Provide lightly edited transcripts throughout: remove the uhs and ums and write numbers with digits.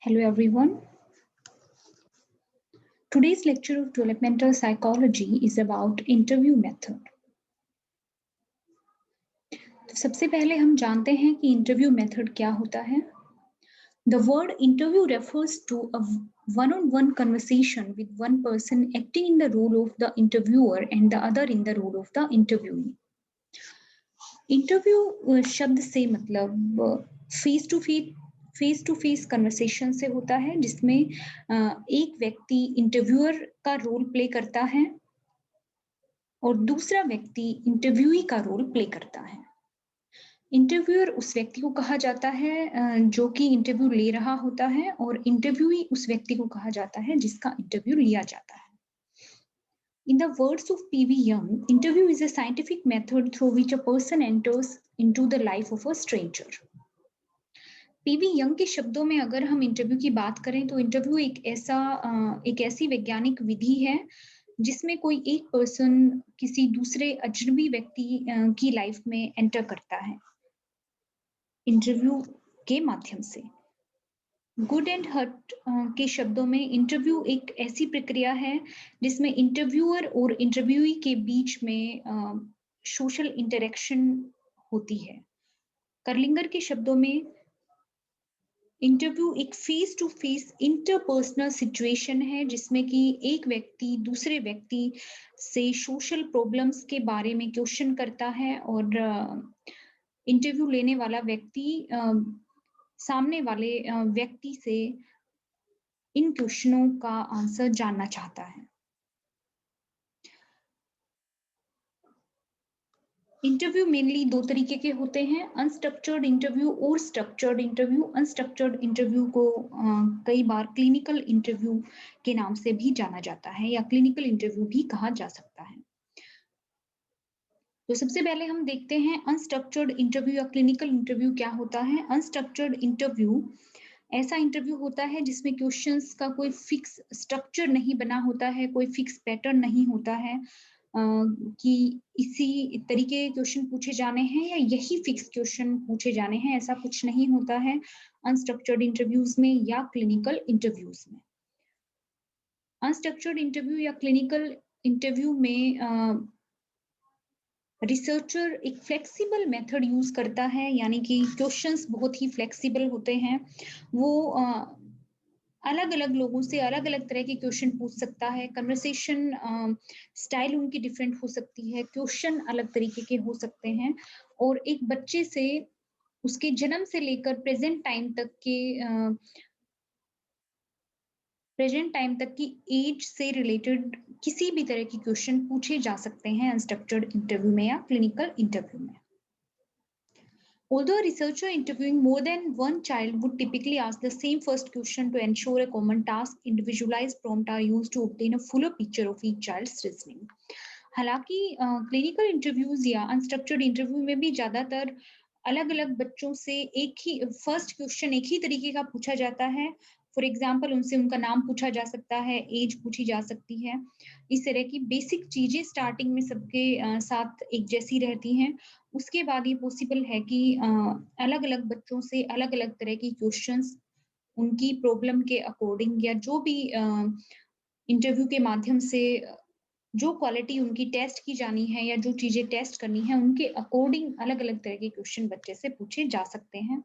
Hello everyone. Today's lecture of developmental psychology is about interview method. तो सबसे पहले हम जानते हैं कि इंटरव्यू मेथड क्या होता है. The word interview refers to a one-on-one conversation with one person acting in the role of the interviewer and the other in the role of the interviewee. Interview शब्द से मतलब फेस टू फेस कन्वर्सेशन से होता है जिसमें एक व्यक्ति interviewer का रोल प्ले करता है और दूसरा व्यक्ति इंटरव्यूई का रोल प्ले करता है. इंटरव्यूअर उस व्यक्ति को कहा जाता है जो कि इंटरव्यू ले रहा होता है और इंटरव्यूई उस व्यक्ति को कहा जाता है जिसका इंटरव्यू लिया जाता है. In the words of P.V. Young, interview is a scientific method through which a person enters into the life of a stranger. P.V. Young के शब्दों में अगर हम इंटरव्यू की बात करें तो इंटरव्यू एक ऐसी वैज्ञानिक विधि है जिसमें कोई एक पर्सन किसी दूसरे अजनबी व्यक्ति की लाइफ में एंटर करता है इंटरव्यू के माध्यम से. गुड एंड हर्ट के शब्दों में इंटरव्यू एक ऐसी प्रक्रिया है जिसमें इंटरव्यूअर और इंटरव्यूई के बीच में सोशल इंटरेक्शन होती है. कर्लिंगर के शब्दों में इंटरव्यू एक face to face interpersonal situation है जिसमें कि एक व्यक्ति दूसरे व्यक्ति से सोशल प्रॉब्लम्स के बारे में क्वेश्चन करता है और इंटरव्यू लेने वाला व्यक्ति सामने वाले व्यक्ति से इन क्वेश्चनों का आंसर जानना चाहता है. इंटरव्यू मेनली दो तरीके के होते हैं, अनस्ट्रक्चर्ड इंटरव्यू और स्ट्रक्चर्ड इंटरव्यू. अनस्ट्रक्चर्ड इंटरव्यू को कई बार क्लिनिकल इंटरव्यू के नाम से भी जाना जाता है या क्लिनिकल इंटरव्यू भी कहा जा सकता है. तो सबसे पहले हम देखते हैं अनस्ट्रक्चर्ड इंटरव्यू या क्लिनिकल इंटरव्यू क्या होता है. अनस्ट्रक्चर्ड इंटरव्यू ऐसा इंटरव्यू होता है जिसमें क्वेश्चंस का कोई फिक्स स्ट्रक्चर नहीं बना होता है, कोई फिक्स पैटर्न नहीं होता है कि इसी तरीके के क्वेश्चन पूछे जाने हैं या यही फिक्स क्वेश्चन पूछे जाने हैं, ऐसा कुछ नहीं होता है अनस्ट्रक्चर्ड इंटरव्यूज में या क्लिनिकल इंटरव्यूज में. अनस्ट्रक्चर्ड इंटरव्यू या क्लिनिकल इंटरव्यू में रिसर्चर एक फ्लेक्सिबल मेथड यूज करता है, यानी कि क्वेश्चंस बहुत ही फ्लेक्सिबल होते हैं. वो अलग अलग लोगों से अलग अलग तरह के क्वेश्चन पूछ सकता है. कन्वर्सेशन स्टाइल उनकी डिफरेंट हो सकती है, क्वेश्चन अलग तरीके के हो सकते हैं और एक बच्चे से उसके जन्म से लेकर प्रेजेंट टाइम तक की एज से रिलेटेड किसी भी तरह के क्वेश्चन पूछे जा सकते हैं अनस्ट्रक्चर्ड इंटरव्यू में या क्लिनिकल इंटरव्यू में. Although a researcher interviewing more than one child would typically ask the same first question to ensure a common task, individualized prompts are used to obtain a fuller picture of each child's reasoning. हालांकि clinical interviews या unstructured interview में भी ज्यादातर अलग अलग बच्चों से एक ही फर्स्ट क्वेश्चन एक ही तरीके का पूछा जाता है. फॉर एग्जाम्पल उनसे उनका नाम पूछा जा सकता है, एज पूछी जा सकती है. इस तरह की बेसिक चीजें स्टार्टिंग में सबके साथ एक जैसी रहती हैं. उसके बाद ये पॉसिबल है कि अलग अलग बच्चों से अलग अलग तरह की क्वेश्चंस उनकी प्रॉब्लम के अकॉर्डिंग या जो भी इंटरव्यू के माध्यम से जो क्वालिटी उनकी टेस्ट की जानी है या जो चीजें टेस्ट करनी है उनके अकॉर्डिंग अलग अलग तरह के क्वेश्चन बच्चे से पूछे जा सकते हैं.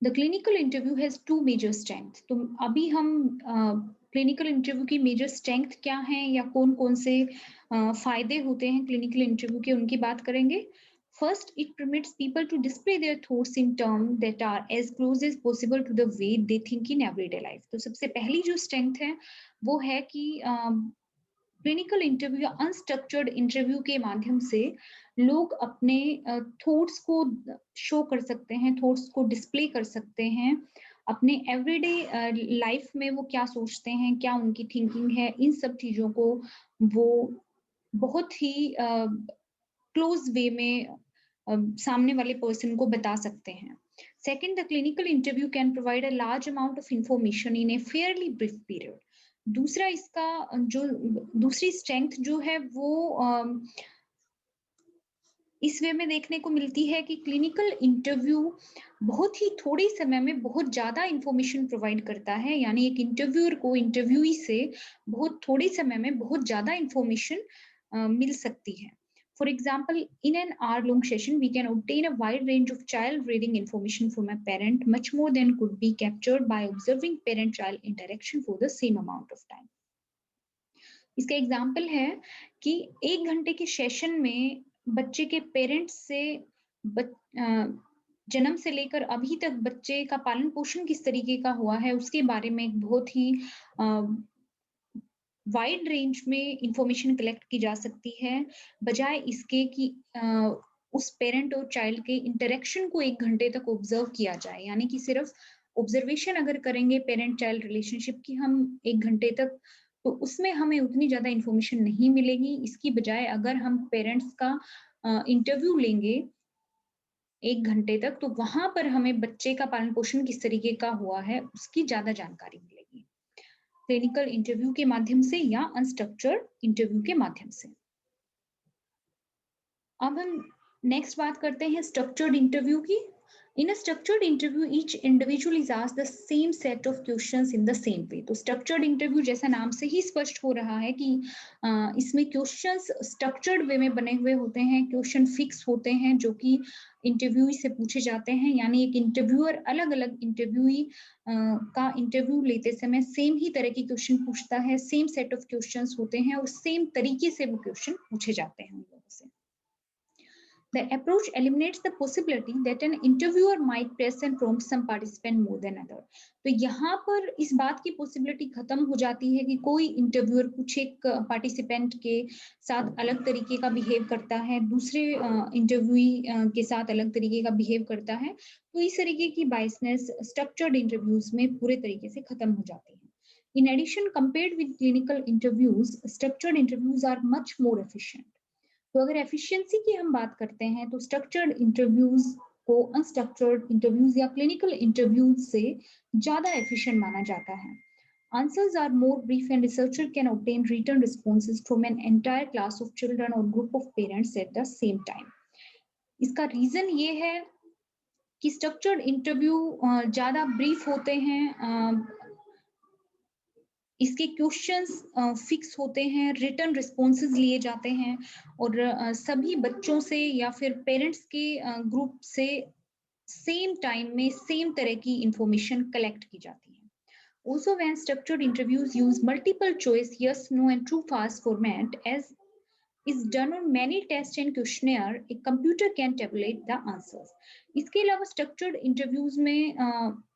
The clinical interview has two major strength. तो अभी हम क्लिनिकल इंटरव्यू की मेजर स्ट्रेंथ क्या है या कौन कौन से फायदे होते हैं क्लिनिकल इंटरव्यू के उनकी बात करेंगे. First, it permits people to display their thoughts in terms that are as close as possible to the way they think in everyday life. तो सबसे पहली जो स्ट्रेंथ है वो है कि क्लिनिकल इंटरव्यू या अनस्ट्रक्चर्ड इंटरव्यू के माध्यम से लोग अपने थॉट्स को शो कर सकते हैं, थॉट्स को डिस्प्ले कर सकते हैं, अपने एवरीडे लाइफ में वो क्या सोचते हैं, क्या उनकी थिंकिंग है, इन सब चीजों को वो बहुत ही क्लोज वे में सामने वाले पर्सन को बता सकते हैं. Second, the clinical interview can provide a large amount of information in A Fairlie brief period. दूसरा इसका जो दूसरी स्ट्रेंथ जो है वो इस वे में देखने को मिलती है कि क्लिनिकल इंटरव्यू बहुत ही थोड़े समय में बहुत ज़्यादा इंफॉर्मेशन प्रोवाइड करता है, यानी एक इंटरव्यूअर को इंटरव्यूई से बहुत थोड़े समय में बहुत ज़्यादा इंफॉर्मेशन मिल सकती है। For example, in an hour-long session, we can obtain a wide range of child-reading information from a parent, much more than could be captured by observing parent-child interaction for the same amount of time. इसका example है कि 1 घंटे के session में बच्चे के parents से जन्म से लेकर अभी तक बच्चे का पालन पोषण किस तरीके का हुआ है उसके बारे में एक बहुत ही वाइड रेंज में इंफॉर्मेशन कलेक्ट की जा सकती है, बजाय इसके कि उस पेरेंट और चाइल्ड के इंटरेक्शन को 1 घंटे तक ऑब्जर्व किया जाए। यानी कि सिर्फ ऑब्जर्वेशन अगर करेंगे पेरेंट चाइल्ड रिलेशनशिप की हम 1 घंटे तक, तो उसमें हमें उतनी ज्यादा इंफॉर्मेशन नहीं मिलेगी। इसकी बजाय अगर हम पेरेंट्स का इंटरव्यू लेंगे 1 घंटे तक, तो वहां पर हमें बच्चे का पालन पोषण किस तरीके का हुआ है उसकी ज्यादा जानकारी मिलेगी, क्लिनिकल इंटरव्यू के माध्यम से या अनस्ट्रक्चर्ड इंटरव्यू के माध्यम से। अब हम नेक्स्ट बात करते हैं स्ट्रक्चर्ड इंटरव्यू की। In a structured interview, each individual is asked the same set of questions in the same way. तो structured interview जैसा नाम से ही स्पष्ट हो रहा है कि इसमें क्वेश्चंस स्ट्रक्चर्ड वे में बने हुए होते हैं, क्वेश्चन फिक्स होते हैं जो कि इंटरव्यूई से पूछे जाते हैं। यानी एक इंटरव्यूअर अलग अलग इंटरव्यूई का इंटरव्यू लेते समय सेम ही तरह के क्वेश्चन पूछता है, सेम सेट ऑफ क्वेश्चंस होते हैं और सेम तरीके से वो क्वेश्चन पूछे जाते हैं उन लोगों से। The approach eliminates the possibility that an interviewer might press and prompt some participant more than other. तो यहाँ पर इस बात की पॉसिबिलिटी खत्म हो जाती है कि कोई इंटरव्यूअर कुछ एक पार्टिसिपेंट के साथ अलग तरीके का बिहेव करता है, दूसरे इंटरव्यूई के साथ अलग तरीके का बिहेव करता है। तो इस तरीके की बायसनेस स्ट्रक्चर्ड इंटरव्यूज में पूरे तरीके से खत्म हो जाती है। In addition, compared with clinical interviews, structured interviews are much more efficient. तो अगर एफिशिएंसी की हम बात करते हैं तो स्ट्रक्चर्ड इंटरव्यूज को अनस्ट्रक्चर्ड इंटरव्यूज या क्लिनिकल इंटरव्यूज से ज्यादा एफिशिएंट माना जाता है। Answers are more brief and researcher can obtain written responses from an entire class of children or group of parents at the same time. इसका reason ये है कि स्ट्रक्चर्ड इंटरव्यू ज्यादा ब्रीफ होते हैं, इसके क्वेश्चंस फिक्स होते हैं, रिटर्न रिस्पॉन्सेज लिए जाते हैं और सभी बच्चों से या फिर पेरेंट्स के ग्रुप से सेम टाइम में सेम तरह की इंफॉर्मेशन कलेक्ट की जाती है। Also, when structured interviews use multiple choice yes, no and true fast format as is done on many tests and questionnaire, a computer can tabulate the answers. इसके अलावा structured interviews में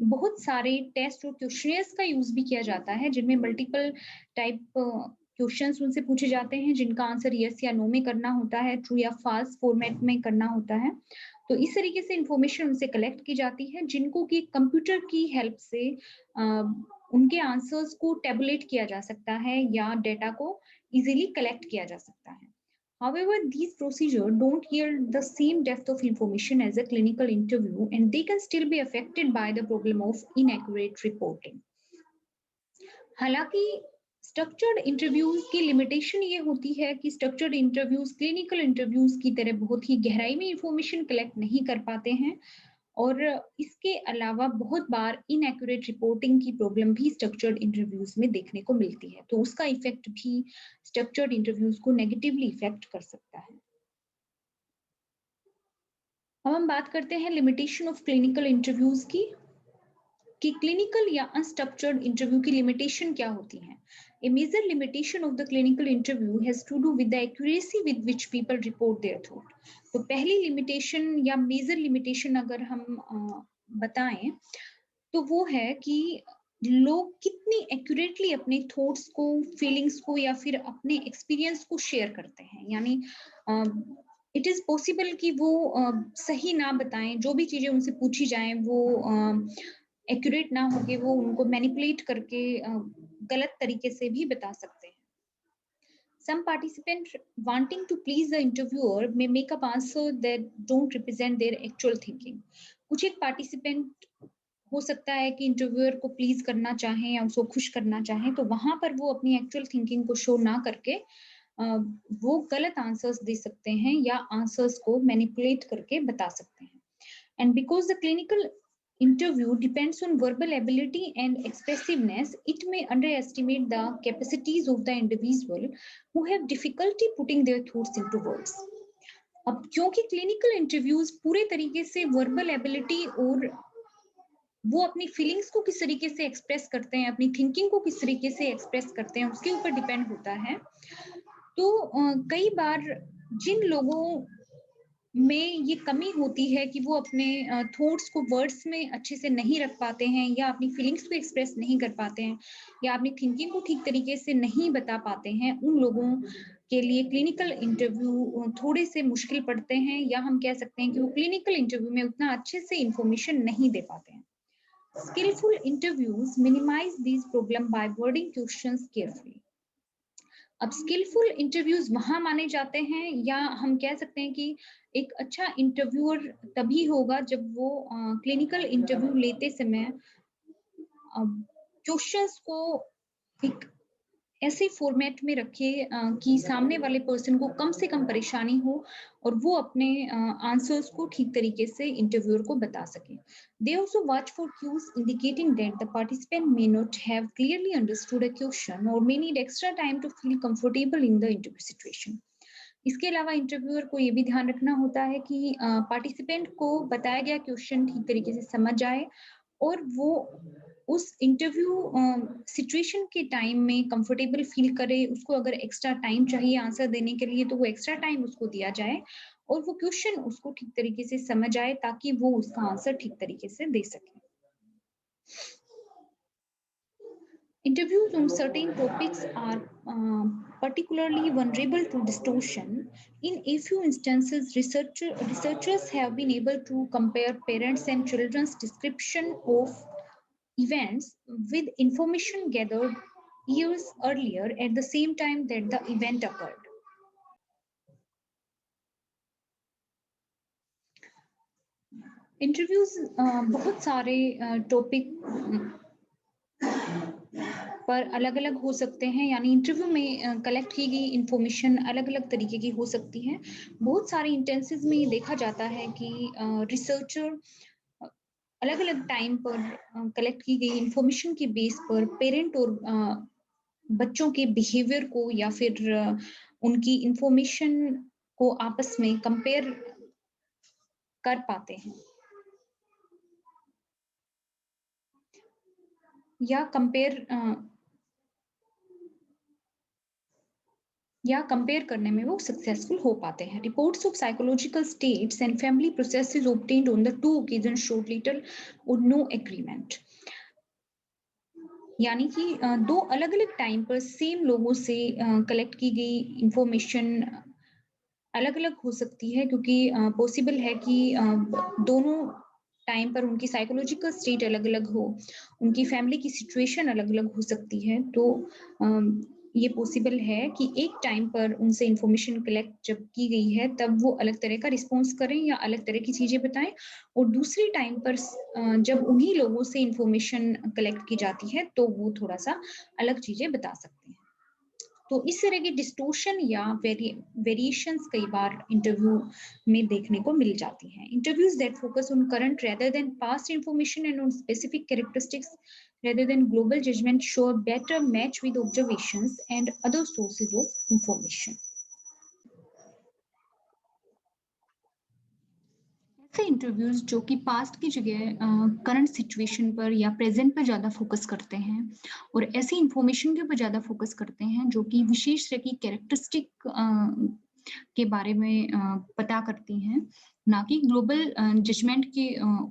बहुत सारे test और questionnaires का use भी किया जाता है, जिनमें मल्टीपल टाइप क्वेश्चंस उनसे पूछे जाते हैं जिनका आंसर यस या नो में करना होता है, ट्रू या फाल्स फॉर्मेट में करना होता है। तो इस तरीके से इंफॉर्मेशन उनसे कलेक्ट की जाती है जिनको कि कंप्यूटर की हेल्प से उनके आंसर्स को टेबुलेट किया जा सकता है या डेटा को इजीली कलेक्ट किया जा सकता है। However, these procedures don't yield the same depth of information as a clinical interview, and they can still be affected by the problem of inaccurate reporting. हालांकि स्ट्रक्चर्ड इंटरव्यूज की limitation ये होती है कि स्ट्रक्चर्ड इंटरव्यूज क्लिनिकल इंटरव्यूज की तरह बहुत ही गहराई में इंफॉर्मेशन कलेक्ट नहीं कर पाते हैं और इसके अलावा बहुत बार इनएक्यूरेट रिपोर्टिंग की प्रॉब्लम भी स्ट्रक्चर्ड इंटरव्यूज में देखने को मिलती है, तो उसका इफेक्ट भी स्ट्रक्चर्ड इंटरव्यूज को नेगेटिवली इफेक्ट कर सकता है। अब हम बात करते हैं लिमिटेशन ऑफ क्लिनिकल इंटरव्यूज की, कि क्लिनिकल या अनस्ट्रक्चर्ड इंटरव्यू की लिमिटेशन क्या होती है। A major limitation of the clinical interview has to do with the accuracy with which people report their thought. तो पहली लिमिटेशन या मेजर लिमिटेशन अगर हम बताएं तो वो है कि लोग कितनी एक्यूरेटली अपने थॉट्स को, फीलिंग्स को या फिर अपने एक्सपीरियंस को शेयर करते हैं। यानी इट इज पॉसिबल कि वो सही ना बताएं, जो भी चीजें उनसे पूछी जाएं वो एक्यूरेट ना होके वो उनको मैनिपुलेट करके गलत तरीके से भी बता सकते हैं। Some participants wanting to please the interviewer may make up answer that don't represent their actual thinking. कुछ एक पार्टिसिपेंट हो सकता है कि इंटरव्यूअर को प्लीज करना चाहें या उसको खुश करना चाहें, तो वहां पर वो अपनी एक्चुअल थिंकिंग को शो ना करके वो गलत आंसर्स दे सकते हैं या आंसर्स को मैनिपुलेट करके बता सकते हैं। And because the clinical interview depends on verbal ability and expressiveness, it may underestimate the capacities of the individual who have difficulty putting their thoughts into words. अब क्योंकि क्लिनिकल इंटरव्यूज पूरे तरीके से वर्बल एबिलिटी और वो अपनी feelings को किस तरीके से एक्सप्रेस करते हैं, अपनी थिंकिंग को किस तरीके से एक्सप्रेस करते हैं, उसके ऊपर डिपेंड होता है। तो कई बार जिन लोगों में ये कमी होती है कि वो अपने थॉट्स को वर्ड्स में अच्छे से नहीं रख पाते हैं या अपनी फीलिंग्स को एक्सप्रेस नहीं कर पाते हैं या अपनी थिंकिंग को ठीक तरीके से नहीं बता पाते हैं, उन लोगों के लिए क्लिनिकल इंटरव्यू थोड़े से मुश्किल पड़ते हैं, या हम कह सकते हैं कि वो क्लिनिकल इंटरव्यू में उतना अच्छे से इंफॉर्मेशन नहीं दे पाते हैं। Skillful interviews minimize these problems by wording questions carefully. अब स्किलफुल इंटरव्यूज वहां माने जाते हैं, या हम कह सकते हैं कि एक अच्छा इंटरव्यूअर तभी होगा जब वो क्लिनिकल इंटरव्यू लेते समय क्वेश्चंस को एक ऐसे फॉर्मेट में रखे कि सामने वाले पर्सन को कम से कम परेशानी हो और वो अपने आंसर्स को ठीक तरीके से इंटरव्यूअर को बता सके। They also watch for cues indicating that the participant may not have clearly understood a question or may need extra time to feel comfortable in the interview situation. इसके अलावा इंटरव्यूअर को ये भी ध्यान रखना होता है कि पार्टिसिपेंट को बताया गया क्वेश्चन ठीक तरीके से समझ आए और वो उस इंटरव्यू सिचुएशन के टाइम में कंफर्टेबल फील करे। उसको अगर एक्स्ट्रा टाइम चाहिए आंसर देने के लिए तो वो एक्स्ट्रा टाइम उसको दिया जाए और वो क्वेश्चन उसको ठीक तरीके से समझ आए ताकि वो उसका आंसर ठीक तरीके से दे सके। Interviews on certain topics are particularly vulnerable to distortion. In a few instances, researchers have been able to compare parents and children's description of events with information gathered years earlier at the same time that the event occurred. Interviews बहुत सारे topic पर अलग अलग हो सकते हैं, यानी interview में कलेक्ट की गई इंफॉर्मेशन अलग अलग तरीके की हो सकती है। बहुत सारे इंटेंसिव में ये देखा जाता है कि रिसर्चर अलग अलग टाइम पर कलेक्ट की गई इंफॉर्मेशन के बेस पर पेरेंट और बच्चों के बिहेवियर को या फिर उनकी इंफॉर्मेशन को आपस में कंपेयर कर पाते हैं या कंपेयर करने में वो सक्सेसफुल हो पाते हैं। Reports of psychological states and family processes obtained on the 2 occasions showed little or no agreement. यानी कि दो अलग अलग टाइम पर सेम लोगों से कलेक्ट की गई इंफॉर्मेशन अलग अलग हो सकती है, क्योंकि पॉसिबल है कि दोनों टाइम पर उनकी साइकोलॉजिकल स्टेट अलग अलग हो, उनकी फैमिली की सिचुएशन अलग अलग हो सकती है। तो ये पॉसिबल है कि एक टाइम पर उनसे इंफॉर्मेशन कलेक्ट जब की गई है तब वो अलग तरह का रिस्पॉन्स करें या अलग तरह की चीजें बताएं, और दूसरी टाइम पर जब उन्हीं लोगों से इंफॉर्मेशन कलेक्ट की जाती है तो वो थोड़ा सा अलग चीजें बता सकते हैं। तो इस तरह की डिस्टोर्शन या वेरिएशंस कई बार इंटरव्यू में देखने को मिल जाती हैं। Interviews that focus on current rather than past information and on specific characteristics rather than global judgment show a better match with observations and other sources of information. ऐसे interviews जो कि past की जगह करंट सिचुएशन पर या present पर ज़्यादा focus करते हैं और ऐसी इंफॉर्मेशन के ऊपर ज़्यादा फोकस करते हैं जो कि विशेष तरह की कैरेक्टरिस्टिक के बारे में पता करती हैं, ना कि ग्लोबल जजमेंट के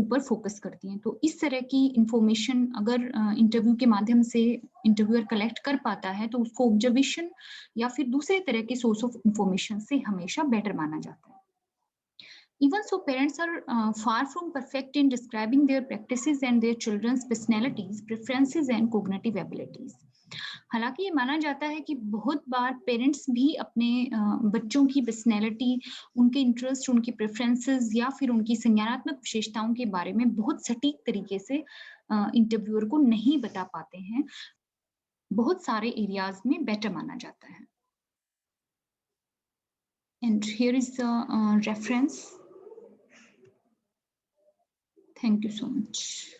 ऊपर फोकस करती हैं। तो इस तरह की इंफॉर्मेशन अगर इंटरव्यू के माध्यम से इंटरव्यूअर कलेक्ट कर पाता है तो उसको ऑब्जर्वेशन या फिर दूसरे तरह के सोर्स ऑफ इंफॉर्मेशन से हमेशा बेटर माना जाता है। Even so, parents are far from perfect in describing their practices and their children's personalities, preferences and cognitive abilities. हालांकि ये माना जाता है कि बहुत बार पेरेंट्स भी अपने बच्चों की पर्सनैलिटी, उनके इंटरेस्ट, उनकी प्रेफरेंसेस या फिर उनकी संज्ञानात्मक विशेषताओं के बारे में बहुत सटीक तरीके से इंटरव्यूअर को नहीं बता पाते हैं। बहुत सारे एरियाज में बेटर माना जाता है। And here is the reference. Thank you so much.